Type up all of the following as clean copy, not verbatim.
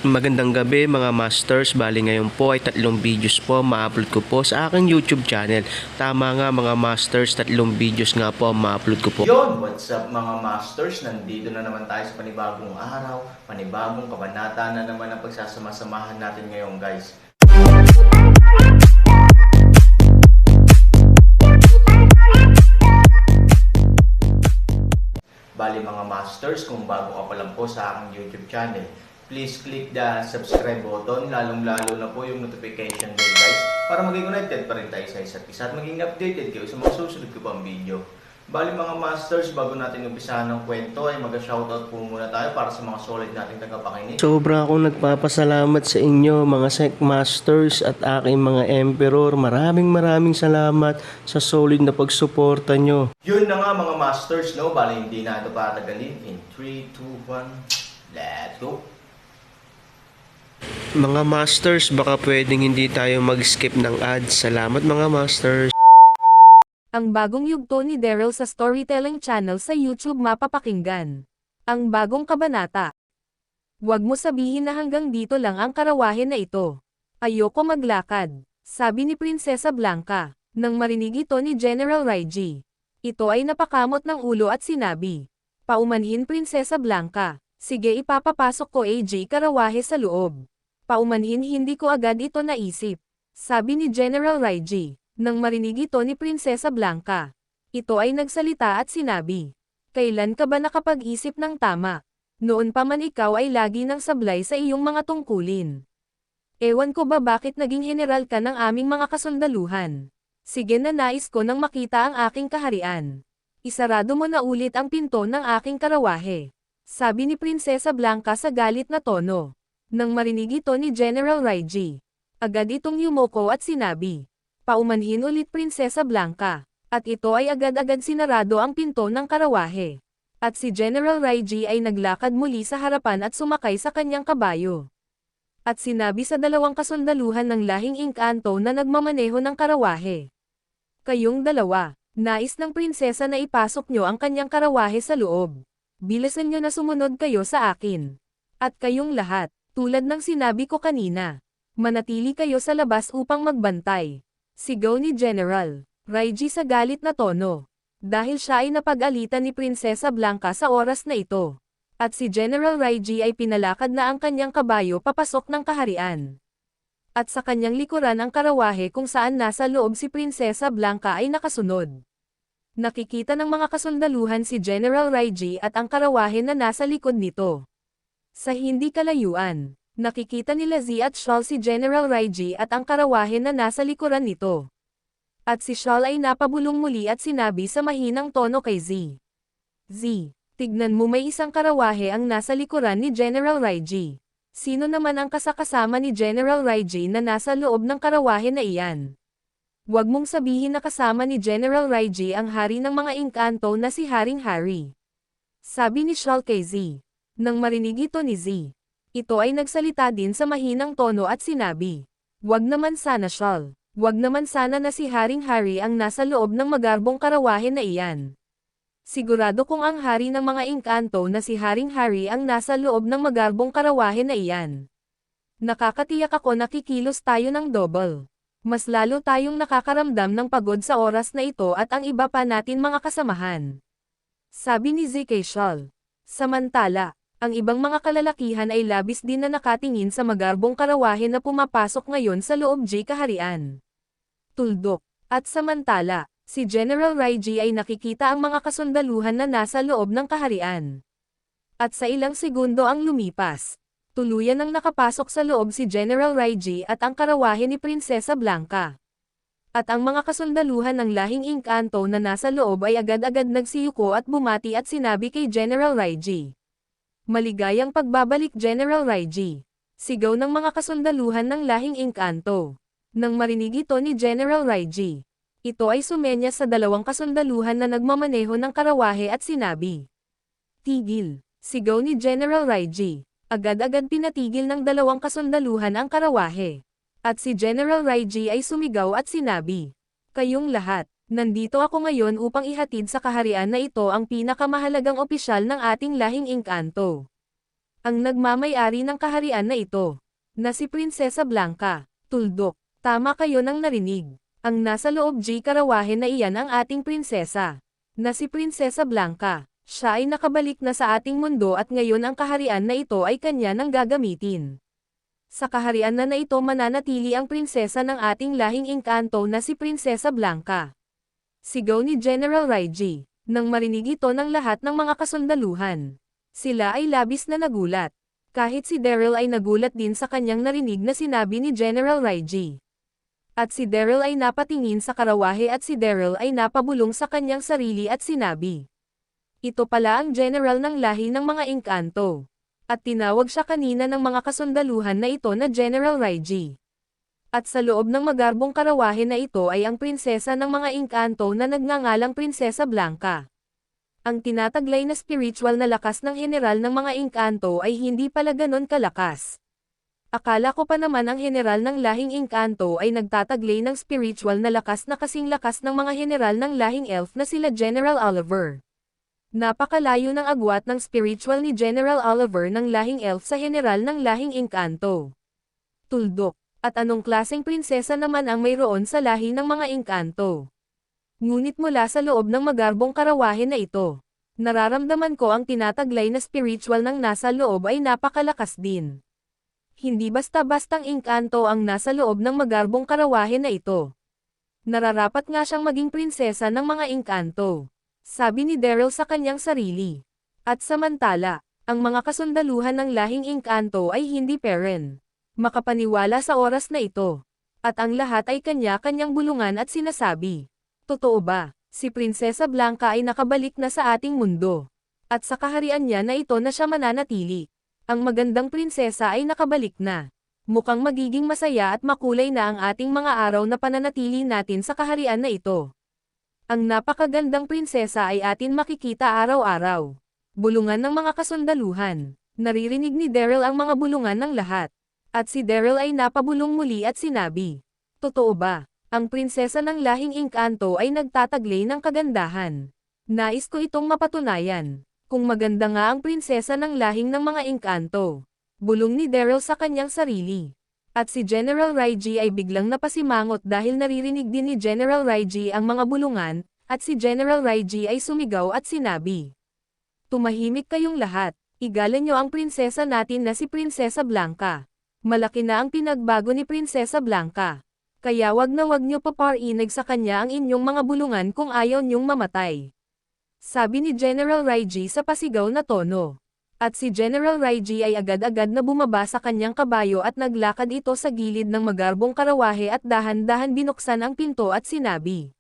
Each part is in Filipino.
Magandang gabi mga masters, bali ngayon po ay 3 videos po ma-upload ko po sa aking YouTube channel. Tama nga mga masters, 3 videos nga po ma-upload ko po. Yon, what's up mga masters? Nandito na naman tayo sa panibagong araw, panibagong kabanata na naman ang pagsasama-samahan natin ngayon guys. Bali mga masters, kung bago ka pa lang po sa aking YouTube channel, please click the subscribe button, lalong-lalo na po yung notification bell guys, para maging connected pa rin tayo sa isa't isa at maging updated kayo sa mga susunod ko pang video. Bali mga masters, bago natin umpisahan ng kwento ay mag-shoutout po muna tayo para sa mga solid nating tagapakinig. Sobra akong nagpapasalamat sa inyo mga Sec Masters at aking mga Emperor. Maraming salamat sa solid na pagsuporta nyo. Yun na nga mga masters, no? Bali hindi na ito patagalin. In 3, 2, 1, let's go! Mga masters, baka pwedeng hindi tayo mag-skip ng ads. Salamat mga masters. Ang bagong yugto ni Daryl sa Storytelling Channel sa YouTube mapapakinggan. Ang bagong kabanata. Huwag mo sabihin na hanggang dito lang ang karawahe na ito. Ayoko maglakad, sabi ni Prinsesa Blanca, nang marinig ito ni General Raiji. Ito ay napakamot ng ulo at sinabi, "Paumanhin Prinsesa Blanca, sige ipapapasok ko AJ karawahe sa loob." "Paumanhin hindi ko agad ito naisip," sabi ni General Raiji. Nang marinig ito ni Prinsesa Blanca, ito ay nagsalita at sinabi, "Kailan ka ba nakapag-isip ng tama? Noon pa man ikaw ay lagi nang sablay sa iyong mga tungkulin. Ewan ko ba bakit naging general ka ng aming mga kasundaluhan. Sige na nais ko nang makita ang aking kaharian. Isarado mo na ulit ang pinto ng aking karawahe," sabi ni Prinsesa Blanca sa galit na tono. Nang marinig ito ni General Raiji, agad itong yumoko at sinabi, "Paumanhin ulit Prinsesa Blanca," at ito ay agad-agad sinarado ang pinto ng karawahe. At si General Raiji ay naglakad muli sa harapan at sumakay sa kanyang kabayo. At sinabi sa dalawang kasundaluhan ng lahing Engkanto na nagmamaneho ng karawahe, "Kayong dalawa, nais ng prinsesa na ipasok nyo ang kanyang karawahe sa loob. Bilisan nyo na sumunod kayo sa akin. At kayong lahat, tulad ng sinabi ko kanina, manatili kayo sa labas upang magbantay." Sigaw ni General Raiji sa galit na tono. Dahil siya ay napag-alitan ni Prinsesa Blanca sa oras na ito. At si General Raiji ay pinalakad na ang kanyang kabayo papasok ng kaharian. At sa kanyang likuran ang karawahe kung saan nasa loob si Prinsesa Blanca ay nakasunod. Nakikita ng mga kasundaluhan si General Raiji at ang karawahe na nasa likod nito. Sa hindi kalayuan, nakikita nila Z at Shawl si General Raiji at ang karawahe na nasa likuran nito. At si Shawl ay napabulong muli at sinabi sa mahinang tono kay Z, "Z, tignan mo may isang karawahe ang nasa likuran ni General Raiji. Sino naman ang kasakasama ni General Raiji na nasa loob ng karawahe na iyan? Huwag mong sabihin na kasama ni General Raiji ang hari ng mga Engkanto na si Haring Hari," sabi ni Shawl kay Z. Nang marinig ito ni Z, ito ay nagsalita din sa mahinang tono at sinabi, "Wag naman sana Shawl, wag naman sana na si Haring Hari ang nasa loob ng magarbong karawahe na iyan. Sigurado kong ang hari ng mga Engkanto na si Haring Hari ang nasa loob ng magarbong karawahe na iyan. Nakakatiyak ako na kikilos tayo ng double. Mas lalo tayong nakakaramdam ng pagod sa oras na ito at ang iba pa natin mga kasamahan," sabi ni Z kay Shawl. Samantala, ang ibang mga kalalakihan ay labis din na nakatingin sa magarbong karawahe na pumapasok ngayon sa loob J kaharian. Tuldok. At samantala, si General Raiji ay nakikita ang mga kasundaluhan na nasa loob ng kaharian. At sa ilang segundo ang lumipas, tuluyan ang nakapasok sa loob si General Raiji at ang karawahe ni Prinsesa Blanca. At ang mga kasundaluhan ng lahing Engkanto na nasa loob ay agad-agad nagsiyuko at bumati at sinabi kay General Raiji, "Maligayang pagbabalik General Raiji," sigaw ng mga kasundaluhan ng lahing Engkanto. Nang marinig ito ni General Raiji, ito ay sumenyas sa dalawang kasundaluhan na nagmamaneho ng karawahe at sinabi, "Tigil," sigaw ni General Raiji. Agad-agad pinatigil ng dalawang kasundaluhan ang karawahe. At si General Raiji ay sumigaw at sinabi, "Kayong lahat, nandito ako ngayon upang ihatid sa kaharian na ito ang pinakamahalagang opisyal ng ating lahing Engkanto. ang nagmamay-ari ng kaharian na ito, na si Prinsesa Blanca. Tuldok, tama kayo nang narinig. Ang nasa loob karawahe na iyan ang ating prinsesa, na si Prinsesa Blanca. Siya ay nakabalik na sa ating mundo at ngayon ang kaharian na ito ay kanya nang gagamitin. Sa kaharian na ito mananatili ang prinsesa ng ating lahing engkanto na si Prinsesa Blanca. Sigaw ni General Raiji, nang marinig ito ng lahat ng mga kasundaluhan. Sila ay labis na nagulat. Kahit si Daryl ay nagulat din sa kanyang narinig na sinabi ni General Raiji. At si Daryl ay napatingin sa karawahe at si Daryl ay napabulong sa kanyang sarili at sinabi. Ito pala ang general ng lahi ng mga engkanto. At tinawag siya kanina ng mga kasundaluhan na ito na General Raiji. At sa loob ng magarbong karawahe na ito ay ang prinsesa ng mga engkanto na nagngangalang Prinsesa Blanca. Ang tinataglay na spiritual na lakas ng general ng mga engkanto ay hindi pala ganon kalakas. Akala ko pa naman ang general ng lahing engkanto ay nagtataglay ng spiritual na lakas na kasing lakas ng mga general ng lahing elf na sila General Oliver. Napakalayo ng agwat ng spiritual ni General Oliver ng lahing elf sa general ng lahing engkanto. Tuldok, at anong klaseng prinsesa naman ang mayroon sa lahi ng mga engkanto? Ngunit mula sa loob ng magarbong karawahe na ito, nararamdaman ko ang tinataglay na spiritual ng nasa loob ay napakalakas din. Hindi basta-bastang engkanto ang nasa loob ng magarbong karawahe na ito. Nararapat nga siyang maging prinsesa ng mga engkanto, sabi ni Daryl sa kanyang sarili. At samantala, ang mga kasundaluhan ng lahing engkanto ay hindi peren makapaniwala sa oras na ito. At ang lahat ay kanya-kanyang bulungan at sinasabi. Totoo ba, si Prinsesa Blanca ay nakabalik na sa ating mundo? At sa kaharian niya na ito na siya mananatili. Ang magandang prinsesa ay nakabalik na. Mukhang magiging masaya at makulay na ang ating mga araw na pananatili natin sa kaharian na ito. Ang napakagandang prinsesa ay atin makikita araw-araw. Bulungan ng mga kasundaluhan. Naririnig ni Daryl ang mga bulungan ng lahat. At si Daryl ay napabulong muli at sinabi. Totoo ba? Ang prinsesa ng lahing engkanto ay nagtataglay ng kagandahan. Nais ko itong mapatunayan. Kung maganda nga ang prinsesa ng lahing ng mga engkanto. Bulong ni Daryl sa kanyang sarili. At si General Raiji ay biglang napasimangot dahil naririnig din ni General Raiji ang mga bulungan, at si General Raiji ay sumigaw at sinabi. Tumahimik kayong lahat, igalan niyo ang prinsesa natin na si Prinsesa Blanca. Malaki na ang pinagbago ni Prinsesa Blanca. Kaya wag niyo paparinig sa kanya ang inyong mga bulungan kung ayaw niyong mamatay. Sabi ni General Raiji sa pasigaw na tono. At si General Raiji ay agad-agad na bumaba sa kanyang kabayo at naglakad ito sa gilid ng magarbong karawahe at dahan-dahan binuksan ang pinto at sinabi.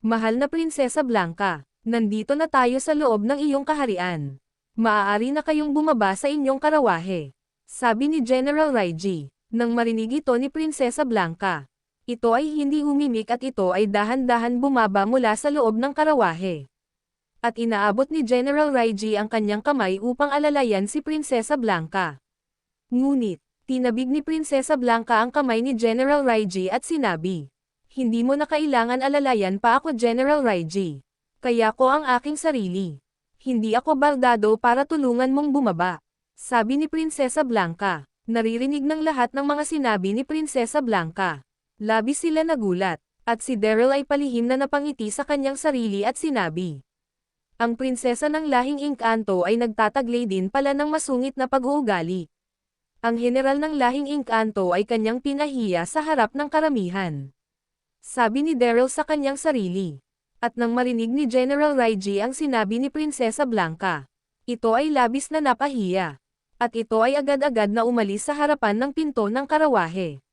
Mahal na Prinsesa Blanca, nandito na tayo sa loob ng iyong kaharian. Maaari na kayong bumaba sa inyong karawahe. Sabi ni General Raiji, nang marinig ito ni Prinsesa Blanca. Ito ay hindi umimik at ito ay dahan-dahan bumaba mula sa loob ng karawahe. At inaabot ni General Raiji ang kanyang kamay upang alalayan si Prinsesa Blanca. Ngunit, tinabig ni Prinsesa Blanca ang kamay ni General Raiji at sinabi, hindi mo na kailangan alalayan pa ako General Raiji. Kaya ko ang aking sarili. Hindi ako baldado para tulungan mong bumaba. Sabi ni Prinsesa Blanca. Naririnig ng lahat ng mga sinabi ni Prinsesa Blanca. Labis sila nagulat, at si Daryl ay palihim na napangiti sa kanyang sarili at sinabi. Ang prinsesa ng lahing engkanto ay nagtataglay din pala ng masungit na pag-uugali. Ang general ng lahing engkanto ay kanyang pinahiya sa harap ng karamihan. Sabi ni Daryl sa kanyang sarili. At nang marinig ni General Raiji ang sinabi ni Prinsesa Blanca, ito ay labis na napahiya. At ito ay agad-agad na umalis sa harapan ng pinto ng karawahe.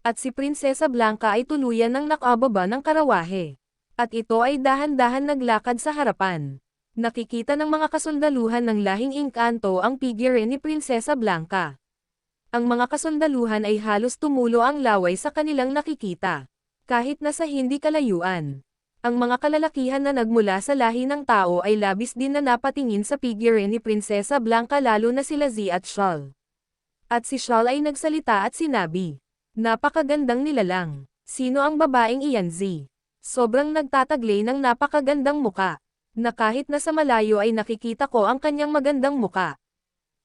At si Prinsesa Blanca ay tuluyan ng nakababa ng karawahe. At ito ay dahan-dahan naglakad sa harapan. Nakikita ng mga kasundaluhan ng lahing engkanto ang figure ni Prinsesa Blanca. Ang mga kasundaluhan ay halos tumulo ang laway sa kanilang nakikita. Kahit nasa hindi kalayuan. Ang mga kalalakihan na nagmula sa lahi ng tao ay labis din na napatingin sa figure ni Prinsesa Blanca lalo na sila Z at Shawl. At si Shawl ay nagsalita at sinabi. Napakagandang nilalang. Sino ang babaeng iyan Z? Sobrang nagtataglay ng napakagandang muka. Na kahit nasa malayo ay nakikita ko ang kanyang magandang muka.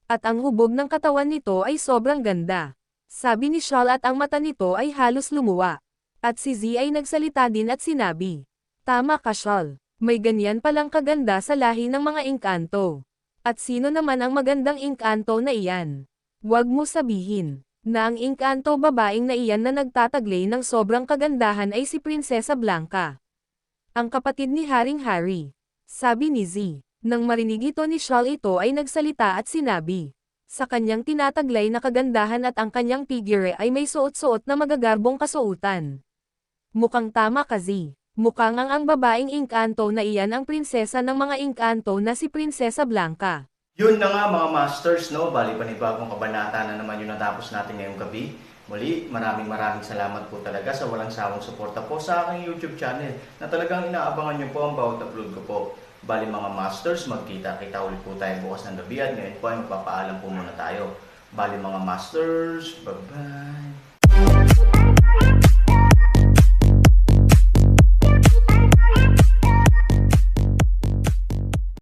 At ang hubog ng katawan nito ay sobrang ganda. Sabi ni Shawl at ang mata nito ay halos lumuwa. At si Z ay nagsalita din at sinabi, "Tama ka, Shawl. May ganyan palang kaganda sa lahi ng mga engkanto. At sino naman ang magandang engkanto na iyan? Huwag mo sabihin na ang engkanto babaeng na iyan na nagtataglay ng sobrang kagandahan ay si Prinsesa Blanca. Ang kapatid ni Haring Harry." Sabi ni Z. Nang marinig ito ni Shawl, ito ay nagsalita at sinabi, sa kanyang tinataglay na kagandahan at ang kanyang figure ay may suot-suot na magagarbong kasuotan. Mukhang tama ka, Z. Mukhang ang babaeng engkanto na iyan ang prinsesa ng mga engkanto na si Prinsesa Blanca. Yun na nga mga masters, no? Bali panibagong kabanata na naman yung natapos natin ngayong gabi. Muli, maraming salamat po talaga sa walang sawang suporta po sa aking YouTube channel na talagang inaabangan nyo po ang bawat upload ko po. Bali mga masters, magkita-kita ulit po tayo bukas ng gabi at ngayon po ay magpapaalam po muna tayo. Bali mga masters, bye-bye!